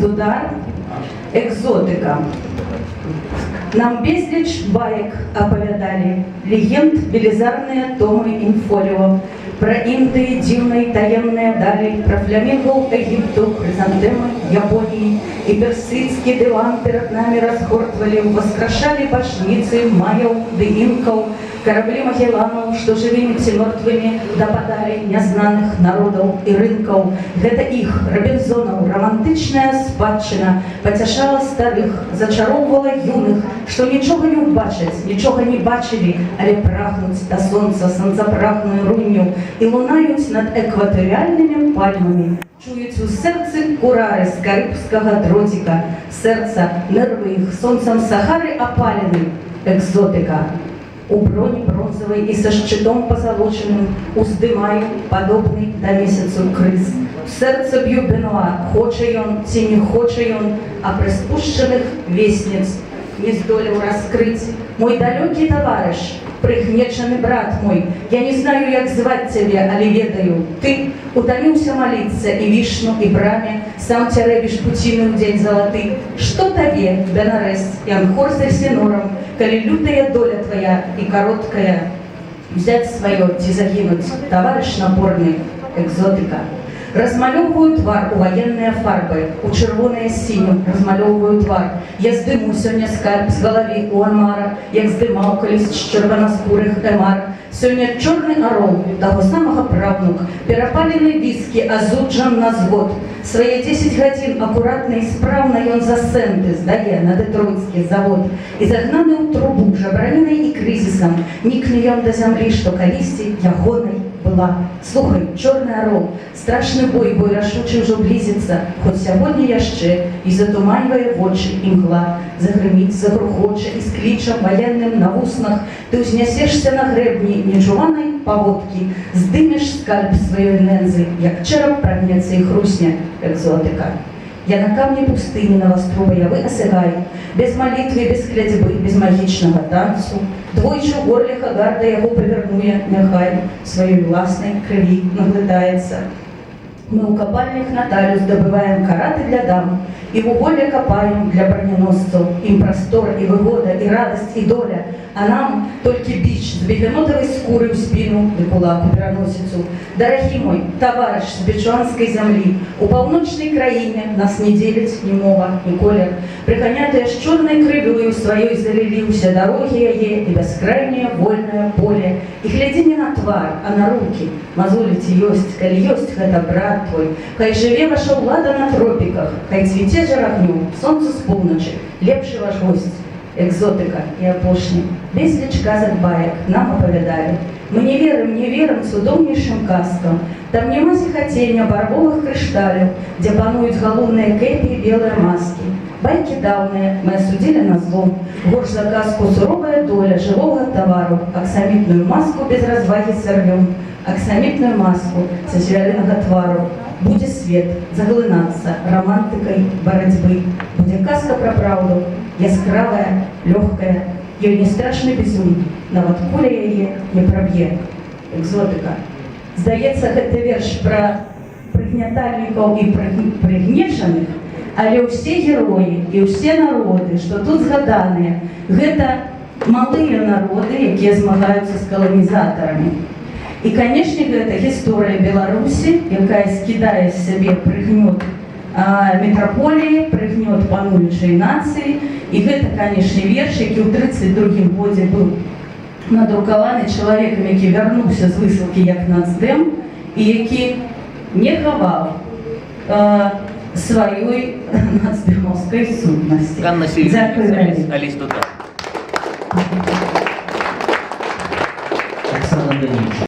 удар, экзотика. Нам безліч баек оповедали, легенд велизарные томы инфолио, про Инды дивные таемные дали, про фламинго Египту, хризантемы Японии, и персидский диван перед нами разгортывали, воскрашали башницы майов да инков, корабли Магелланов, что живыми ці мертвыми допадали незнаных народов и рынков. Гэта их, Робинзонов, романтичная спадщина, потешала старых, зачаровывала юных, что ничего не убачить, ничего не бачили, але прахнуть до солнца сонцапрахную рунью и лунают над экваториальными пальмами. Чують у серці курари з карибського дротика, серця, нерви їх сонцем Сахари опалений, экзотика. У брони бронзовой и со щитом позолоченным уздымаю, подобный до месяцу крыс. В сердце бью Бенуа, хоче он, ці не хоче он, а приспущенных вестниц не здолел раскрыть. Мой далекий товарищ, пригнеченный брат мой, я не знаю, як звать тебя, але ведаю, ты утомился молиться и вишну, и браме, сам теребишь путины в день золотый. Что тебе, Бенарес, и Анхор с Эльсинором, коли лютая доля твоя и короткая, взять свое, ті загинуть, товарищ напорный, экзотика. Размалёвываю твар у военные фарбы, у червоные синим размалёвываю твар. Я здыму сёння скальп з головы у Амара, як здымаў калісь з чырванаскурых эмар. Сёння чорны арол, таго самага правнук, перапалены віскі, азуджан на звод. Свае 10 гадзін акуратна і спраўна ён за сэнты здае на дэтройцкі завод. І загнаны ў трубу жабранінай і крызісам, нікне ён да зямлі, што калісьці ягонай была. Слухай, чорны арол, страшны бой рашучы ўжо блізіцца, хоць сягоння яшчэ і затуманьвае вочы імгла. Загрыміць, загрухоча і з клічам ваенным на вуснах ты ўзнясешся на грэбні нечуванай паводкі, здымеш скальп сваёй нэнзы, як чэрап прагнецца і хрусне, экзотика. Я на камне пустыни новостроя осыгаю, без молитвы, без клятьбы, без магічного танцу. Двойчу горле Хагарда его повернуя, няхай своей властной крови наглытается. Мы у копальных Наталью добываем караты для дам, и в уголе копаем для броненосцев. Им простор и выгода, и радость, и доля, а нам только бич с бегемотовой скурой в спину и кулак у переносицу. Дорогий мой товарищ с бичуанской земли, у полночной краине нас не делить ни мова, ни колер. Приконятая с черной крылью своей залили все дороги яе и бескрайнее вольное поле. И гляди не на твар, а на руки. Мазулите ёсть, коли ёсть это брат твой. Хай живе ваша влада на тропиках, хай цвете жар огнем, солнце с полночи, лепший ваш гость. Экзотика и опошни, безліч казок баек нам оповедали. Мы не верим цудовнейшим казкам. Там нема зіхацення барвовых крышталев, где пануют голубные кепи и белые маски. Байки давние мы осудили на злом. Горш за казку суровая доля живого товару. Аксамитную маску без разваги сорвем. Аксамитную маску со звяриного твару. Буде свет заглинаться романтикой боротьбы. Буде казка про правду, яскравая, легкая. Ее не страшный безум, нават куля яе не праб'е. Экзотика. Здаецца, гэта верш про прыгнятальнікаў і прыгнечаных, але ўсе героі і ўсе народы, што тут згаданыя, гэта малыя народы, якія змагаюцца з каланізатарамі. І, канешне, гэта гісторыя Беларусі, якая скідае з сябе прыгнёт метрополии, прыгнёт пануючай нацыі. І гэта, канешне, верш, які ў 32-м годзе быў надрукаваны чалавекам, які вярнуўся з высылкі як нацдэм і які не хаваў сваёй нацдэмаўскай сутнасці. Оксана Данилович.